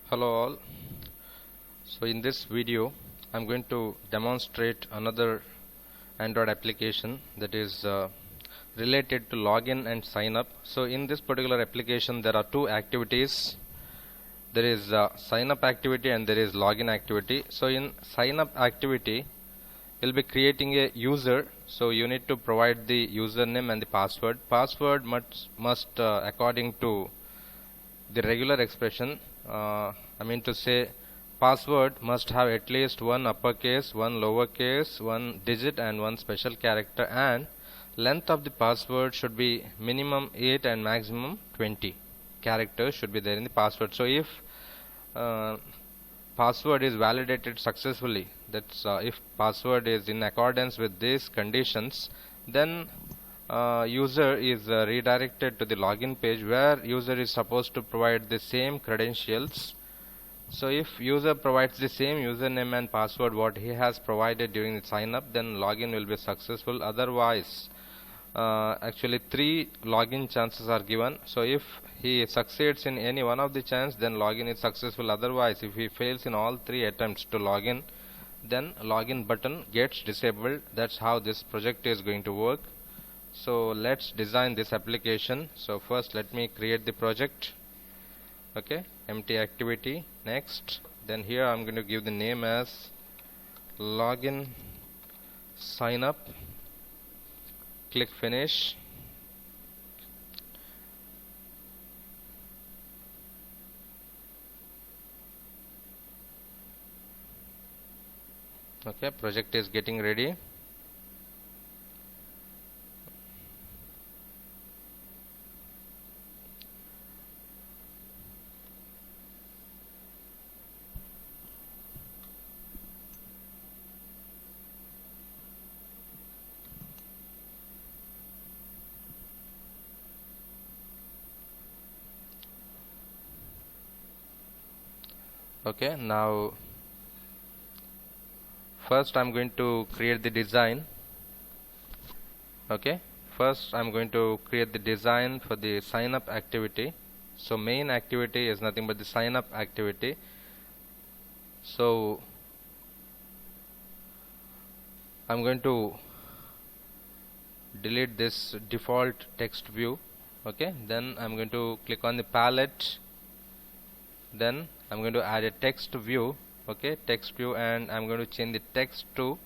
Hello all. So in this video I'm going to demonstrate another Android application that is related to login and sign up. So in this particular application there are two activities. There is sign up activity and there is login activity. So in sign up activity you'll be creating a user, so you need to provide the username and the password. Password must according to the regular expression, I mean to say password must have at least one uppercase, one lowercase, one digit and one special character, and length of the password should be minimum 8 and maximum 20 characters should be there in the password. So if password is validated successfully, that's if password is in accordance with these conditions, then user is redirected to the login page where user is supposed to provide the same credentials. So if user provides the same username and password what he has provided during the sign up, then login will be successful. Otherwise actually 3 login chances are given. So if he succeeds in any one of the chance, then login is successful. Otherwise if he fails in all 3 attempts to login, then login button gets disabled. That's how this project is going to work. So let's design this application. So first let me create the project. Okay, empty activity. Next, then here I'm going to give the name as login sign up. Click finish. Okay, project is getting ready. Okay, now first I'm going to create the design. Okay, first I'm going to create the design for the sign up activity. So main activity is nothing but the sign up activity. So I'm going to delete this default text view. Okay, then I'm going to click on the palette, then I'm going to add a text view. Okay, text view, and I'm going to change the text to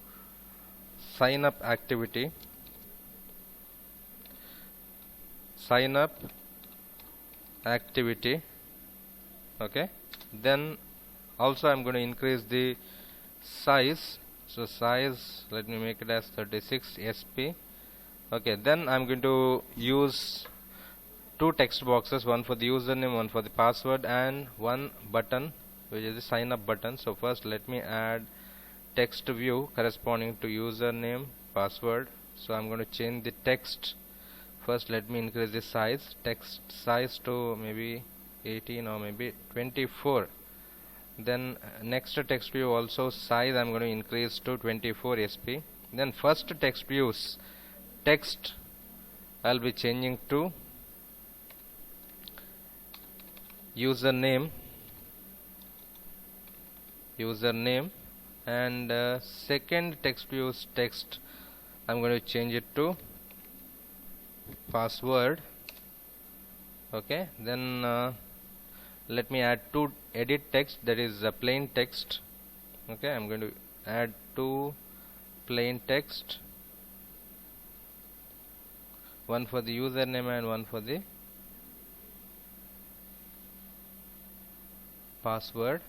sign up activity. Sign up activity. Okay, then also I'm going to increase the size. So size, let me make it as 36 SP. Okay, then I'm going to use 2 text boxes, one for the username, one for the password, and one button which is the sign up button. So first let me add text view corresponding to username, password. So I'm going to change the text. First let me increase the size, text size to maybe 18 or maybe 24. Then next text view also size I'm going to increase to 24 SP. Then first text views text I'll be changing to username, and second text views text I'm going to change it to password. Okay, then let me add 2 edit text, that is plain text. Okay, I'm going to add 2 plain text, one for the username and one for the password.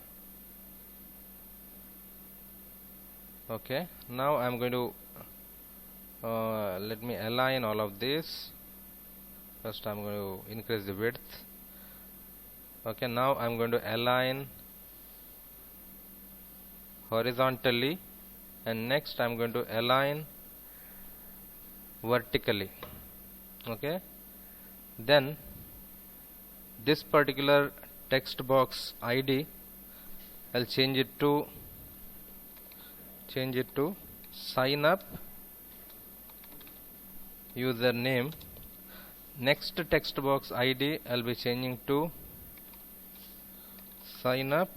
Okay, now I'm going to let me align all of this. First I'm going to increase the width. Okay, now I'm going to align horizontally, and next I'm going to align vertically. Okay, then this particular text box ID I'll change it to sign up username. Next text box ID I'll be changing to sign up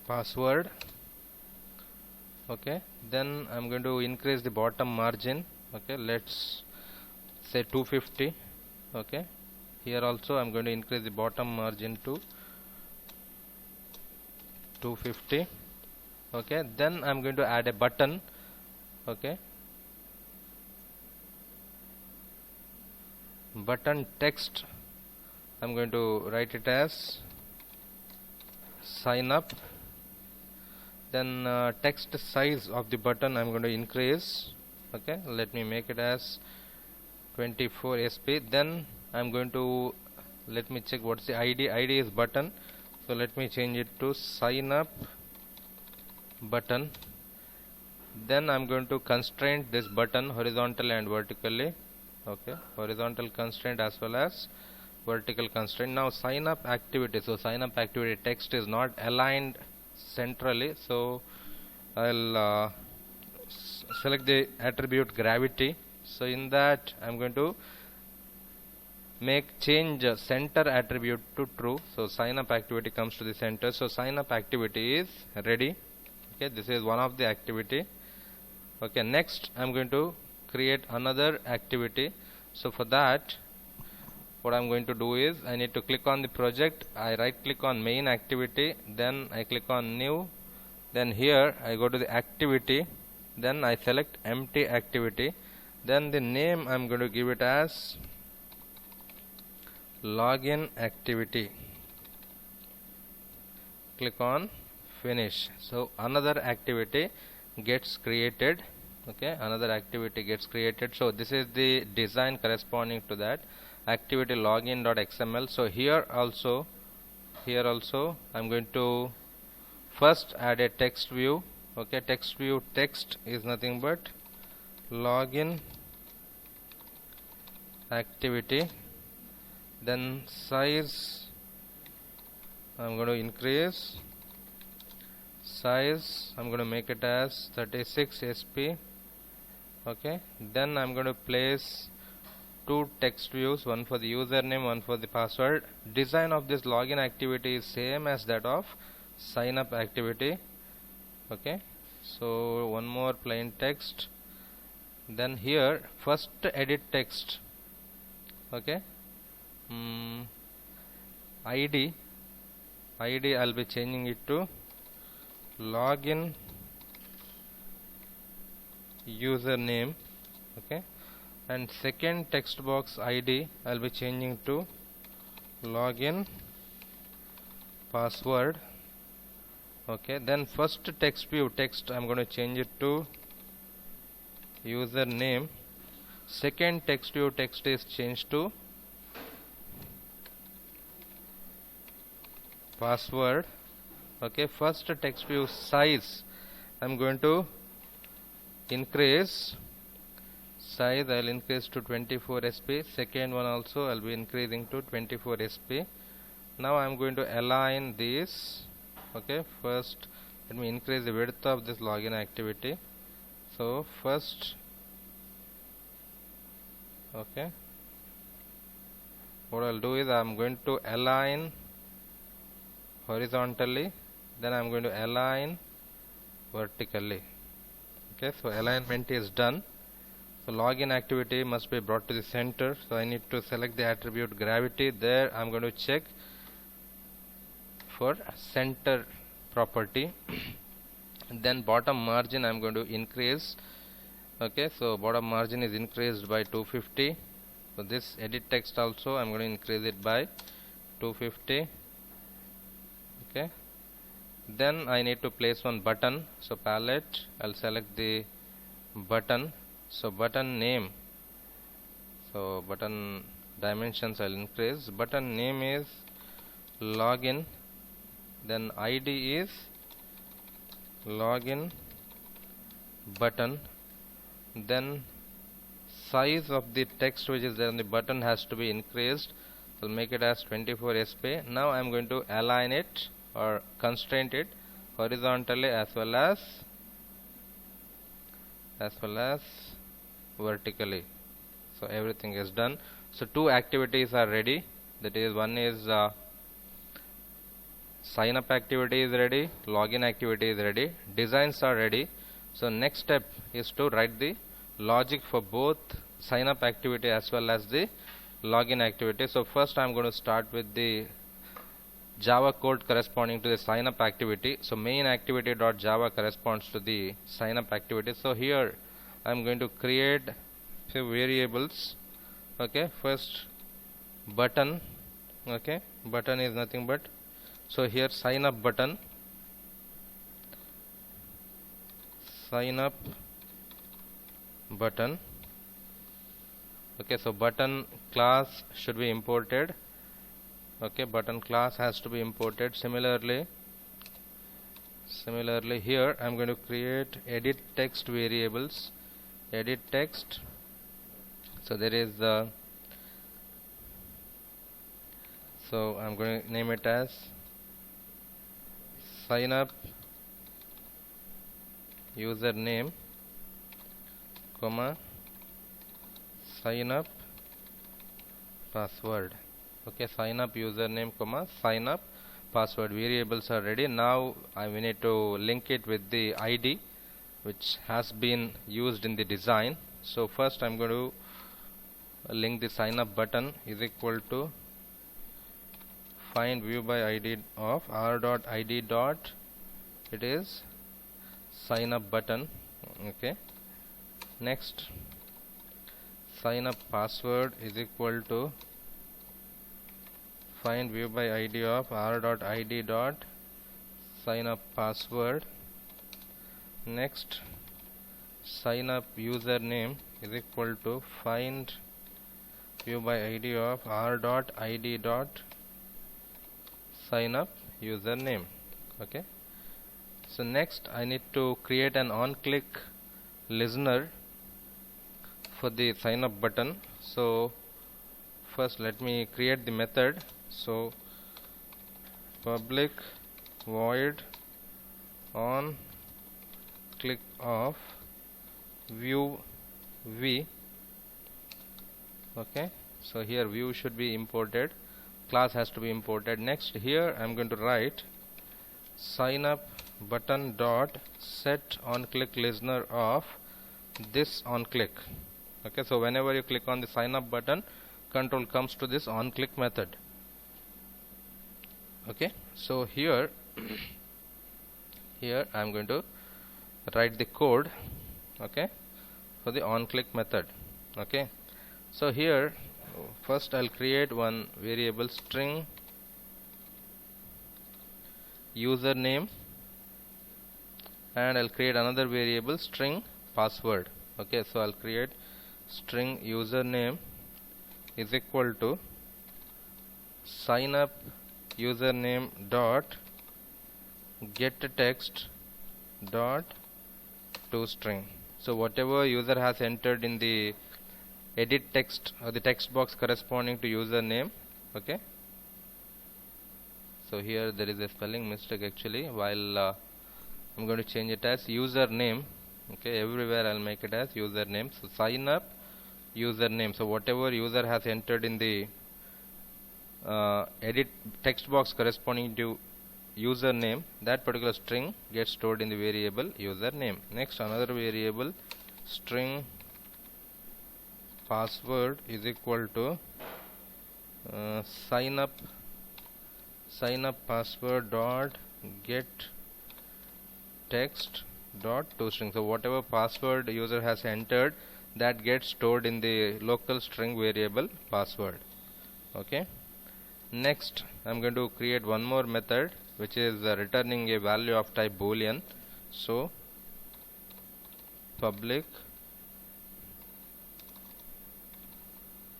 password. Okay, then I'm going to increase the bottom margin. Okay, let's say 250. Okay, here also I'm going to increase the bottom margin to 250. Okay, then I'm going to add a button. Okay, button text, I'm going to write it as sign up. Then text size of the button I'm going to increase. Okay, let me make it as 24 sp. Then I'm going to, let me check what's the ID is button, so let me change it to sign up button. Then I'm going to constrain this button horizontally and vertically. Okay, horizontal constraint as well as vertical constraint. Now sign up activity, so sign up activity text is not aligned centrally, so I'll select the attribute gravity. So in that I'm going to change center attribute to true, so sign up activity comes to the center. So sign up activity is ready. Okay, this is one of the activity. Okay, next I'm going to create another activity. So for that, what I'm going to do is I need to click on the project. I right click on main activity, then I click on new, then here I go to the activity, then I select empty activity, then the name I'm going to give it as login activity. Click on finish. So another activity gets created. Okay, another activity gets created. So this is the design corresponding to that activity login.xml. So here also I'm going to first add a text view. Okay, text view text is nothing but login activity. Then size I'm going to increase, size I'm going to make it as 36 sp. Okay, then I'm going to place two text views, one for the username, one for the password. Design of this login activity is same as that of sign up activity. Okay, so one more plain text. Then here first edit text. Okay, ID I'll be changing it to login username. Okay, and second text box ID I'll be changing to login password. Okay, then first text view text I'm going to change it to username. Second text view text is changed to password. Okay, first text view size I'm going to increase, size I'll increase to 24 sp. Second one also I'll be increasing to 24 sp. Now I'm going to align this. Okay, first let me increase the width of this login activity. So first, okay, what I'll do is I'm going to align horizontally, then I'm going to align vertically. Okay, so alignment is done. So login activity must be brought to the center, so I need to select the attribute gravity. There I'm going to check for center property. Then bottom margin I'm going to increase. Okay, so bottom margin is increased by 250. So this edit text also I'm going to increase it by 250. Okay, then I need to place one button. So palette, I'll select the button. So button name, so button dimensions I'll increase. Button name is login, then ID is login button. Then size of the text which is there on the button has to be increased. I'll make it as 24 sp. Now I'm going to align it or constrain it horizontally as well as vertically. So everything is done. So two activities are ready. That is, one is sign up activity is ready, login activity is ready, designs are ready. So next step is to write the logic for both sign up activity as well as the login activity. So first I'm going to start with the Java code corresponding to the sign up activity. So main activity.java corresponds to the sign up activity. So here I'm going to create few variables. Okay, first button. Okay, button is nothing but, so here sign up button, sign up button. Okay, so button class should be imported. Okay, button class has to be imported. Similarly here I'm going to create edit text variables, edit text. So there is so I'm going to name it as sign up username, comma sign up password. Okay, sign up username, comma sign up password. Variables are ready. Now we need to link it with the ID which has been used in the design. So first I'm going to link the sign up button is equal to find view by ID of r.id dot, it is sign up button. Okay, next sign up password is equal to find view by ID of r.id dot sign up password. Next sign up username is equal to find view by ID of r.id dot sign up username. Okay, so next I need to create an on-click listener for the sign up button. So first let me create the method. So public void on click of view v. Okay, so here view should be imported, class has to be imported. Next here I'm going to write sign up button dot set on click listener of this on click. Okay, so whenever you click on the sign up button, control comes to this on click method. Okay, so here I'm going to write the code, okay, for the on click method. Okay, so here first I'll create one variable string username, and I'll create another variable string password. Okay, so I'll create string username is equal to sign up username dot get text dot toString. So whatever user has entered in the edit text or the text box corresponding to username. Okay, so here there is a spelling mistake actually. While I'm going to change it as username. Okay, everywhere I'll make it as username. So sign up username. So whatever user has entered in the edit text box corresponding to username, that particular string gets stored in the variable username. Next another variable string password is equal to sign up password dot get text dot toString. So whatever password user has entered, that gets stored in the local string variable password. Okay, next I'm going to create one more method which is returning a value of type boolean. So public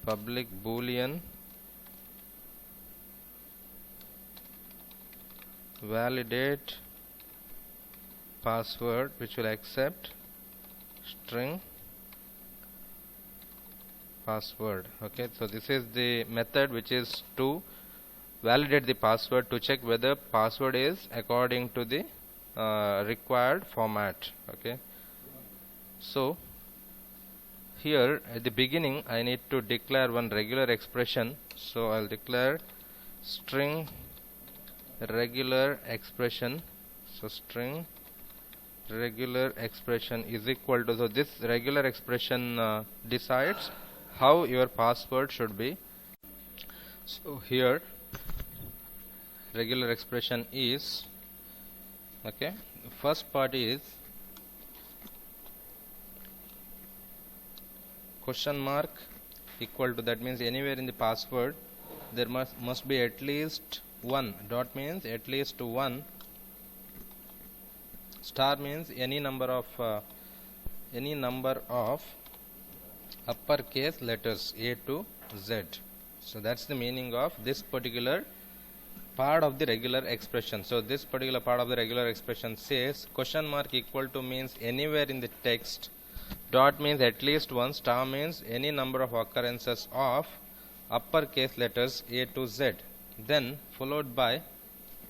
boolean validate password which will accept string password. Okay, so this is the method which is to validate the password to check whether password is according to the required format. Okay, so here at the beginning I need to declare one regular expression. So I'll declare string regular expression. So string regular expression is equal to, so this regular expression decides how your password should be. So here regular expression is, okay, first part is question mark equal to, that means anywhere in the password there must be at least one. Dot means at least one. Star means any number of uppercase letters A to Z. So that's the meaning of this particular part of the regular expression. So this particular part of the regular expression says question mark equal to means anywhere in the text, dot means at least one, star means any number of occurrences of uppercase letters A to Z, then followed by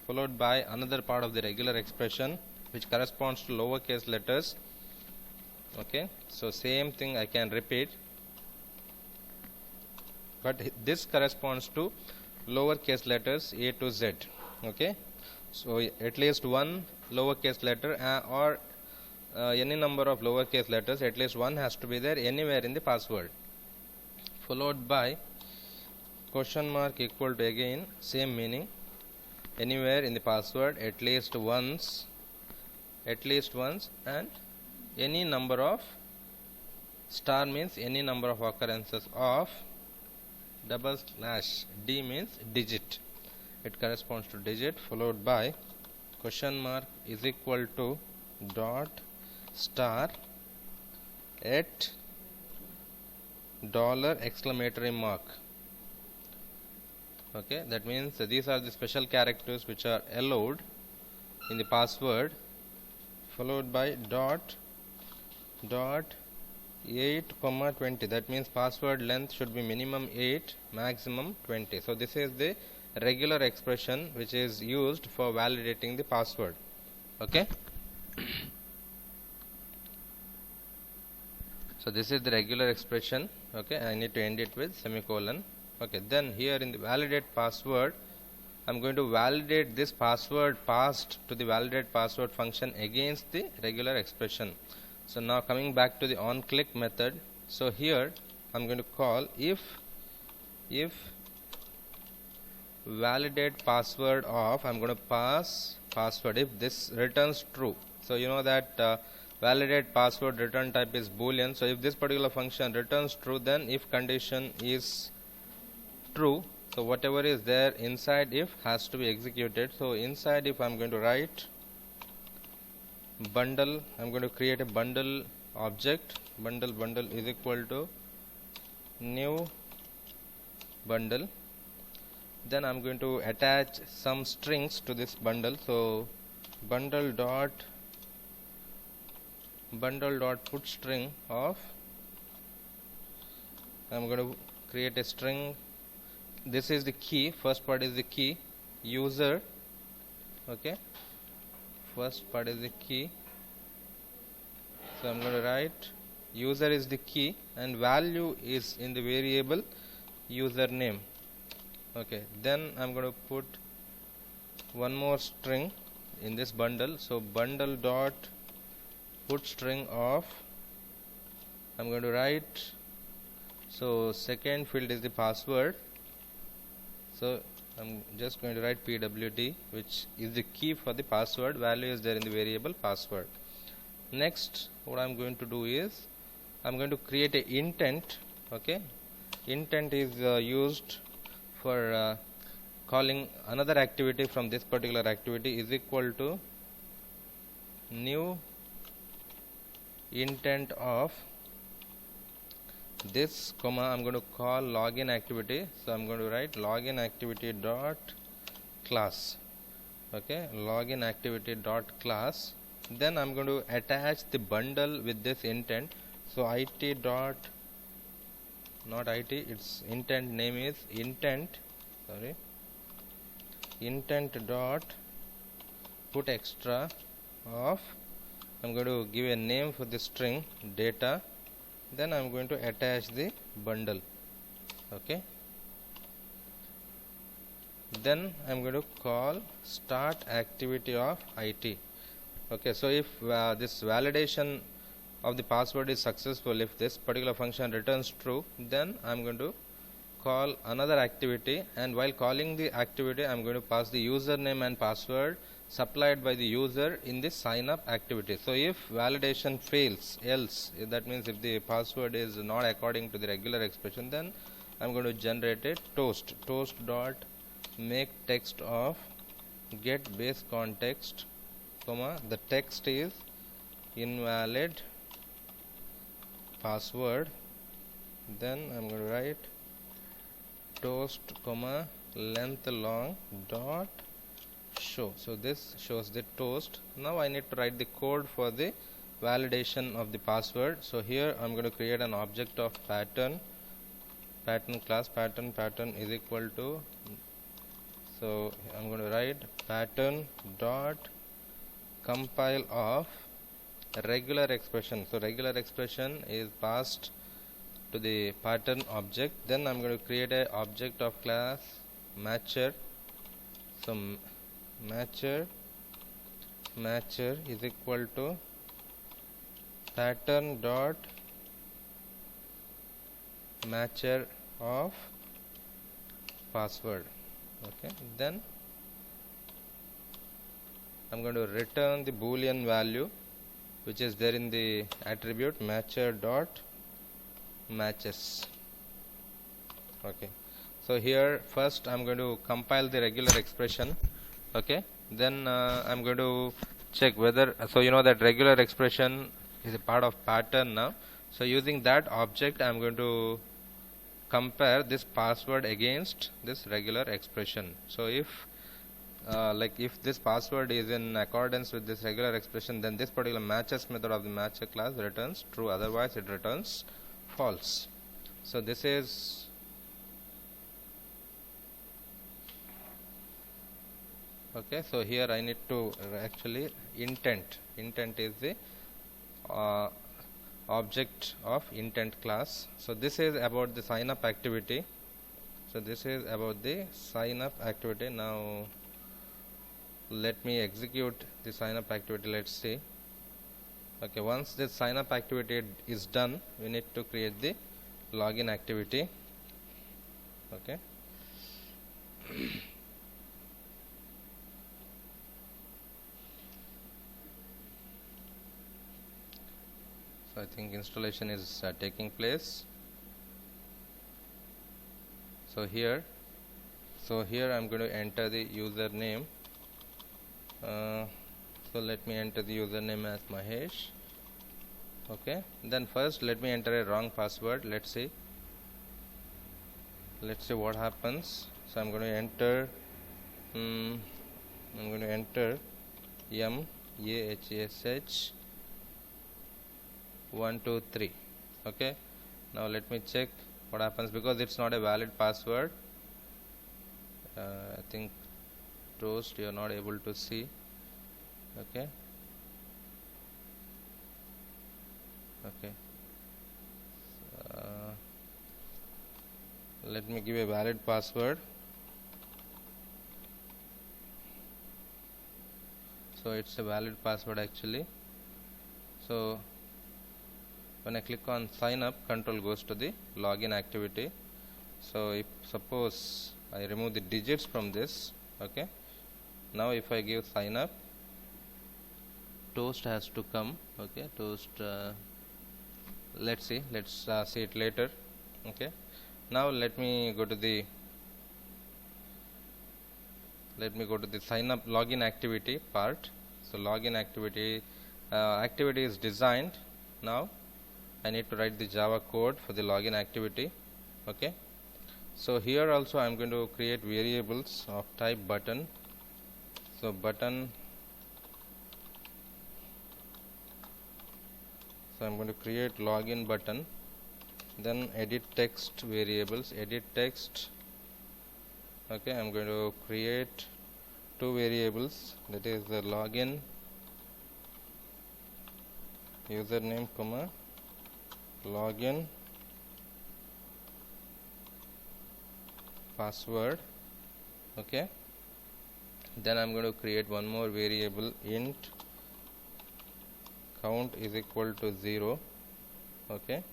another part of the regular expression which corresponds to lowercase letters. Okay, so same thing I can repeat, but this corresponds to lowercase letters A to Z. Okay, so at least one lowercase letter or any number of lowercase letters, at least one has to be there anywhere in the password, followed by question mark equal to, again same meaning, anywhere in the password, at least once, and any number of, star means any number of occurrences of, double slash D means digit, it corresponds to digit, followed by question mark is equal to dot star at dollar exclamatory mark. Okay, that means these are the special characters which are allowed in the password, followed by dot 8, 20. That means password length should be minimum 8, maximum 20. So this is the regular expression which is used for validating the password. Okay. So this is the regular expression. Okay, I need to end it with semicolon. Okay, then here in the validate password, I'm going to validate this password passed to the validate password function against the regular expression. So now coming back to the on click method, so here I'm going to call if validate password of, I'm going to pass password if this returns true. So you know that validate password return type is boolean. So if this particular function returns true, then if condition is true, so whatever is there inside if has to be executed. So inside if I'm going to write bundle, I'm going to create a bundle object, bundle is equal to new bundle, then I'm going to attach some strings to this bundle. So bundle dot put string of, I'm going to create a string. This is the key, first part is the key, user. Okay, first part is the key, so I'm going to write user is the key and value is in the variable username. Okay, then I'm going to put one more string in this bundle. So bundle dot put string of, I'm going to write, so second field is the password, so I'm just going to write PWD, which is the key for the password, value is there in the variable password. Next what I'm going to do is I'm going to create a intent. Okay, intent is used for calling another activity from this particular activity, is equal to new intent of this comma, I'm going to call login activity. So I'm going to write login activity dot class. Okay, login activity dot class, then I'm going to attach the bundle with this intent. So it dot, not it, its intent name is intent, sorry, intent dot put extra of, I'm going to give a name for the string data, then I'm going to attach the bundle. Okay, then I'm going to call start activity of IT. Okay, so if this validation of the password is successful, if this particular function returns true, then I'm going to call another activity, and while calling the activity I'm going to pass the username and password supplied by the user in the sign up activity. So if validation fails, else, that means if the password is not according to the regular expression, then I'm going to generate a toast dot make text of get base context, comma, the text is invalid password, then I'm going to write toast, comma, length long dot show. So this shows the toast. Now I need to write the code for the validation of the password. So here I'm going to create an object of pattern class, pattern is equal to, so I'm going to write pattern dot compile of regular expression. So regular expression is passed to the pattern object. Then I'm going to create a object of class matcher. So matcher is equal to pattern dot matcher of password. Okay, then I'm going to return the boolean value which is there in the attribute matcher dot matches. Okay, so here first I'm going to compile the regular expression. Okay, then I'm going to check whether, so you know that regular expression is a part of pattern now. So using that object I'm going to compare this password against this regular expression. So if if this password is in accordance with this regular expression, then this particular matches method of the matcher class returns true, otherwise it returns false. So this is okay. So here I need to actually intent is the object of intent class. So this is about the sign up activity. So this is about the sign up activity. Now let me execute the sign up activity. Let's see. Okay, once this sign up activity is done, we need to create the login activity. Okay. So I think installation is taking place. So here I'm going to enter the username. So let me enter the username as Mahesh. Okay, then first let me enter a wrong password. Let's see what happens. So I'm going to enter MAHSH 123. Okay, now let me check what happens, because it's not a valid password. I think toast you are not able to see. Okay, let me give a valid password. So it's a valid password actually. So when I click on sign up, control goes to the login activity. So if suppose I remove the digits from this, okay, now if I give sign up, toast has to come. Okay, toast let's see it later. Okay, now let me go to the sign up login activity part. So login activity is designed. Now I need to write the Java code for the login activity. Okay, so here also I am going to create variables of type button. So button, so I'm going to create login button, then edit text variables, edit text. Okay, I'm going to create two variables, that is the login username comma login password. Okay, then I'm going to create one more variable, int count is equal to 0. Okay,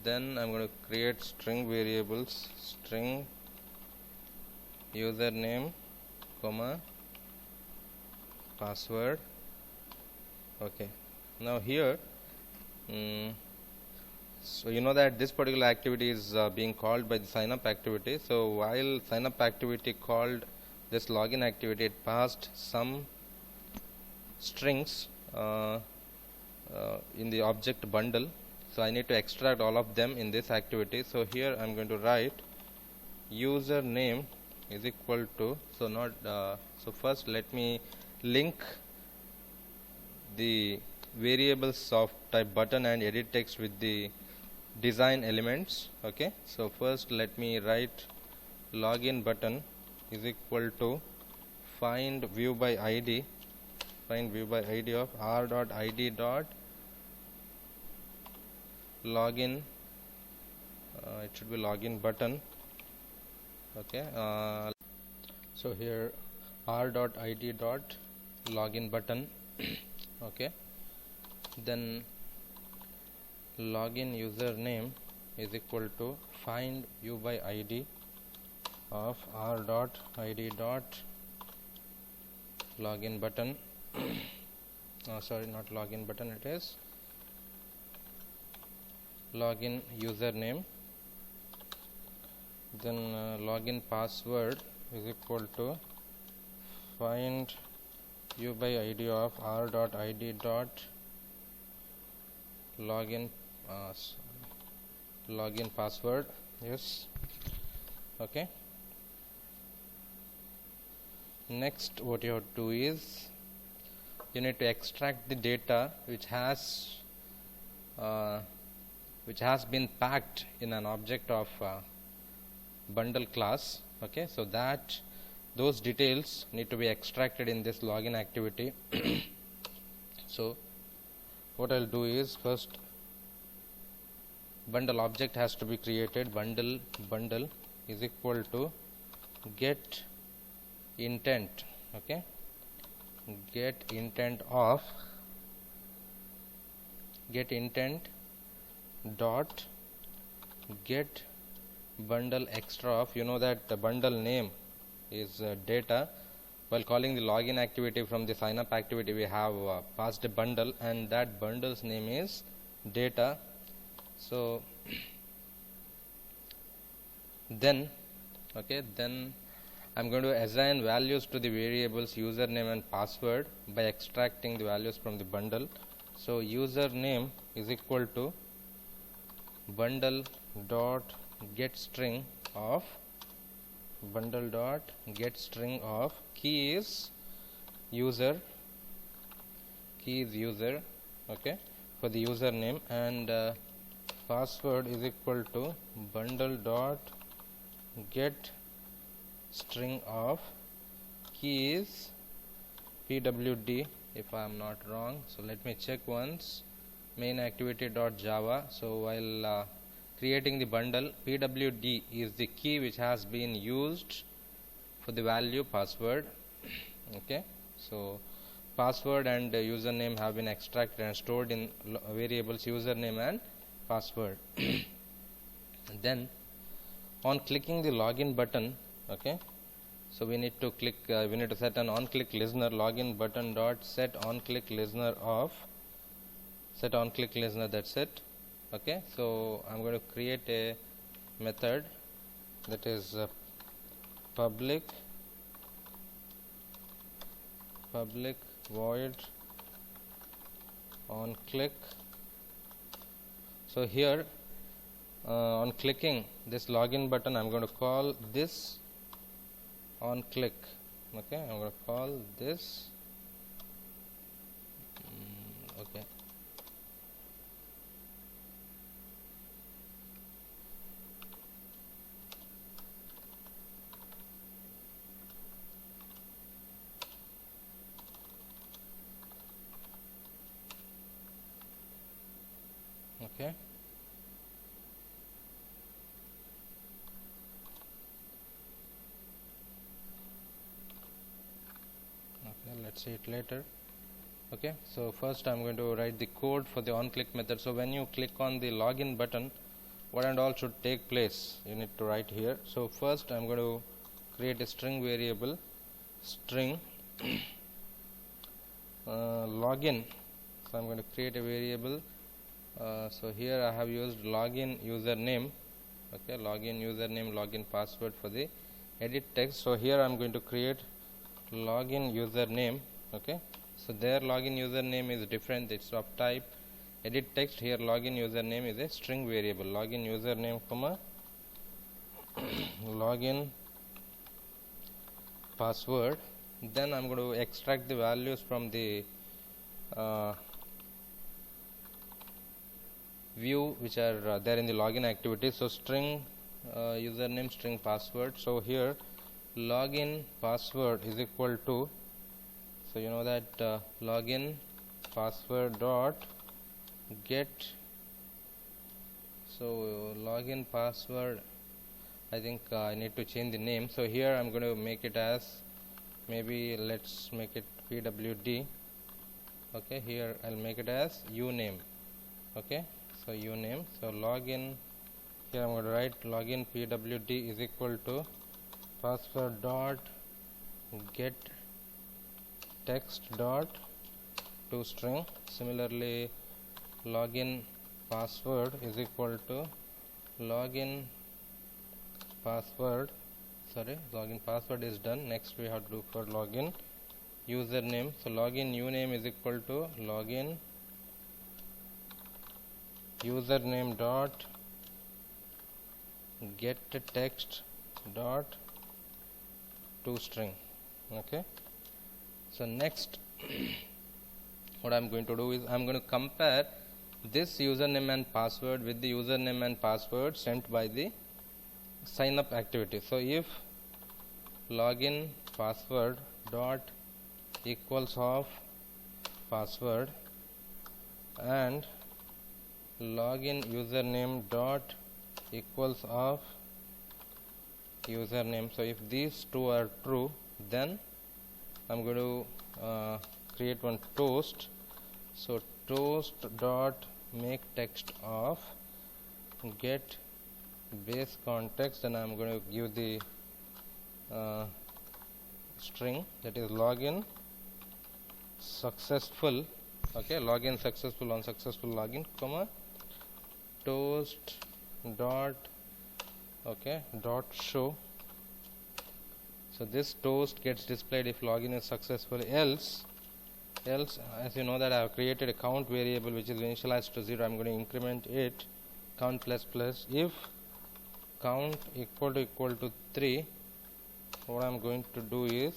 then I'm going to create string variables, string username comma password. Okay, now here so you know that this particular activity is being called by the signup activity. So while signup activity called this login activity, it passed some strings in the object bundle. So I need to extract all of them in this activity. So here I'm going to write username is equal to, so first let me link the variables of type button and edit text with the design elements. Okay, so first let me write login button is equal to find view by id of r.id dot login, it should be login button. Okay, so here r.id dot login button. Okay, then login username is equal to find view by id of r.id dot login button. Sorry, not login button, it is login username. Then login password is equal to find view by id of r.id dot login login password. Yes. Okay, next what you have to do is you need to extract the data which has been packed in an object of bundle class. Okay, so that those details need to be extracted in this login activity. So what I'll do is, first bundle object has to be created. Bundle is equal to get intent. Okay, get intent dot get bundle extra of, you know that the bundle name is data. While calling the login activity from the signup activity, we have passed a bundle and that bundle's name is data. So then I'm going to assign values to the variables username and password by extracting the values from the bundle. So username is equal to bundle dot get string of key is user. Okay, for the username, and password is equal to bundle dot get string of key is pwd, if I am not wrong. So let me check once. Main activity dot java. So while creating the bundle, pwd is the key which has been used for the value password. Okay, so password and username have been extracted and stored in variables username and password. Then on clicking the login button, okay, so we need to click we need to set an on click listener. Login button dot set on click listener of set on click listener, that's it. Okay, so I'm going to create a method that is public void on click. So here on clicking this login button, I'm going to call this on click. Okay, I'm going to call this okay. Okay, let's see it later. Okay, so first I'm going to write the code for the on click method. So when you click on the login button, what and all should take place, you need to write here. So first I'm going to create a string variable, string login. So I'm going to create a variable. So here I have used login username. Okay, login username, login password for the edit text. So here I'm going to create login username. Okay, so there login username is different, it's of type edit text. Here login username is a string variable, login username comma login password. Then I'm going to extract the values from the view which are there in the login activity. So string username, string password. So here login password is equal to, so you know that login password dot get. So login password, I think I need to change the name. So here I'm going to make it as, maybe let's make it pwd. Okay, here I'll make it as uname. Okay, so uname. So login, here I'm going to write login pwd is equal to password dot get text dot to string. Similarly login password is equal to login password, login password is done. Next we have to do for login username. So login uname is equal to login username dot get text dot to string. Okay, so next what I'm going to do is I'm going to compare this username and password with the username and password sent by the sign up activity. So if login password dot equals of password and login username dot equals of username, so if these two are true, then I'm going to create one toast. So toast dot make text of get base context, and I'm going to give the string, that is login successful. Okay, login successful on successful login, comma toast dot dot show. So this toast gets displayed if login is successful. Else as you know that I have created a count variable which is initialized to 0. I'm going to increment it count plus plus. If count equal to 3, what I'm going to do is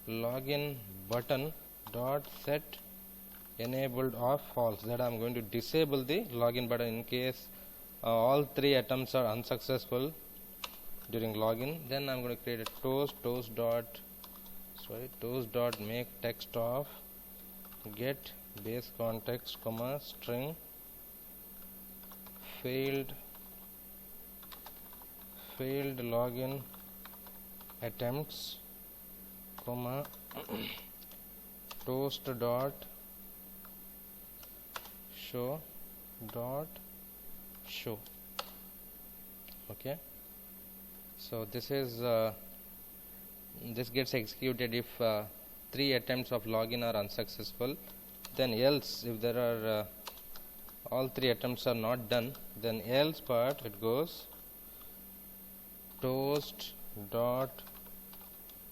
login button dot set enabled of false, that I'm going to disable the login button in case all 3 attempts are unsuccessful during login. Then I'm going to create a toast dot make text of get base context comma string failed login attempts comma toast dot show. Okay, so this is this gets executed if 3 attempts of login are unsuccessful. Then else, if there are all 3 attempts are not done, then else part it goes toast dot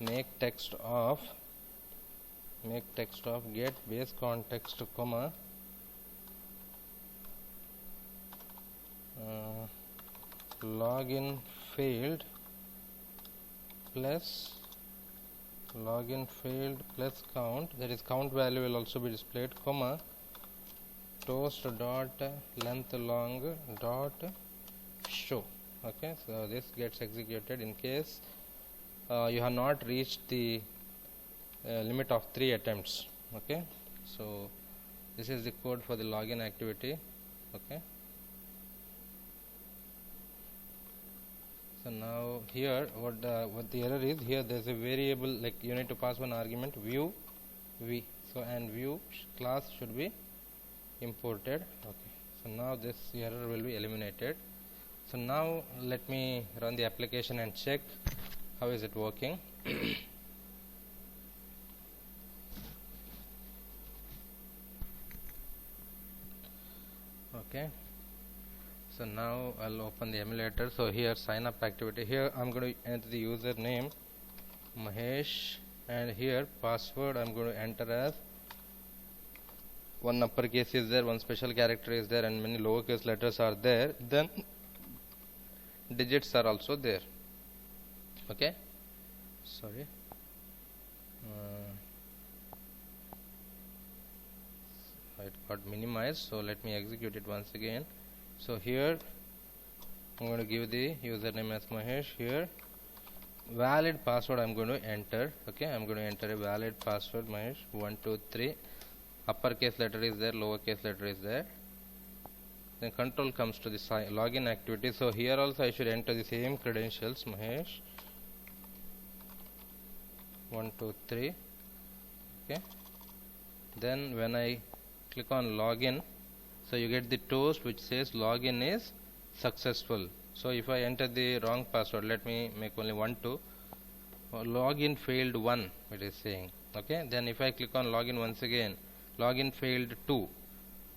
make text of get base context comma login failed plus count, that is count value will also be displayed, comma toast dot length long dot show. Okay, so this gets executed in case you have not reached the limit of 3 attempts. Okay, so this is the code for the login activity. Okay, So now here what the error is, here there is a variable, like you need to pass one argument view v, so and view class should be imported. Okay, so now this error will be eliminated. So now let me run the application and check how is it working. Okay, so now I'll open the emulator. So here sign up activity, here I'm going to enter the username Mahesh, and here password I'm going to enter as one uppercase is there, one special character is there, and many lowercase letters are there, then digits are also there. Okay, sorry, it got minimized, so let me execute it once again. So here I'm going to give the username as Mahesh. Here valid password I'm going to enter. Okay, I'm going to enter a valid password Mahesh 123, uppercase letter is there, lowercase letter is there. Then control comes to the login activity. So here also I should enter the same credentials Mahesh 123. Okay, then when I click on login, so you get the toast which says login is successful. So if I enter the wrong password, let me make only 12, login failed 1 it is saying. Okay, then if I click on login once again, login failed 2.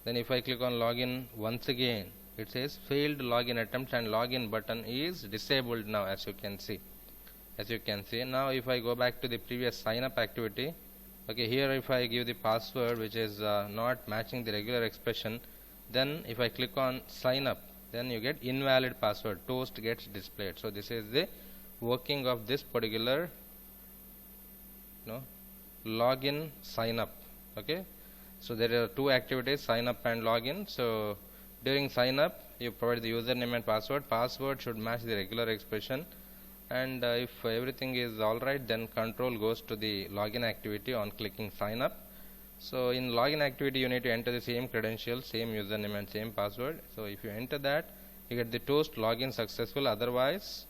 Then if I click on login once again, it says failed login attempt and login button is disabled now, as you can see. Now if I go back to the previous sign up activity, okay, here if I give the password which is not matching the regular expression, then if I click on sign up, then you get invalid password, toast gets displayed. So this is the working of this particular login sign up. Okay, so there are two activities, sign up and login. So during sign up you provide the username and password should match the regular expression, and if everything is alright, then control goes to the login activity on clicking sign up. So in login activity you need to enter the same credentials, same username and same password. So if you enter that, you get the toast login successful. Otherwise,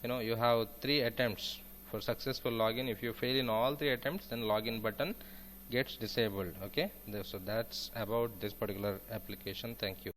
you have 3 attempts for successful login. If you fail in all 3 attempts, then login button gets disabled. Okay, so that's about this particular application. Thank you.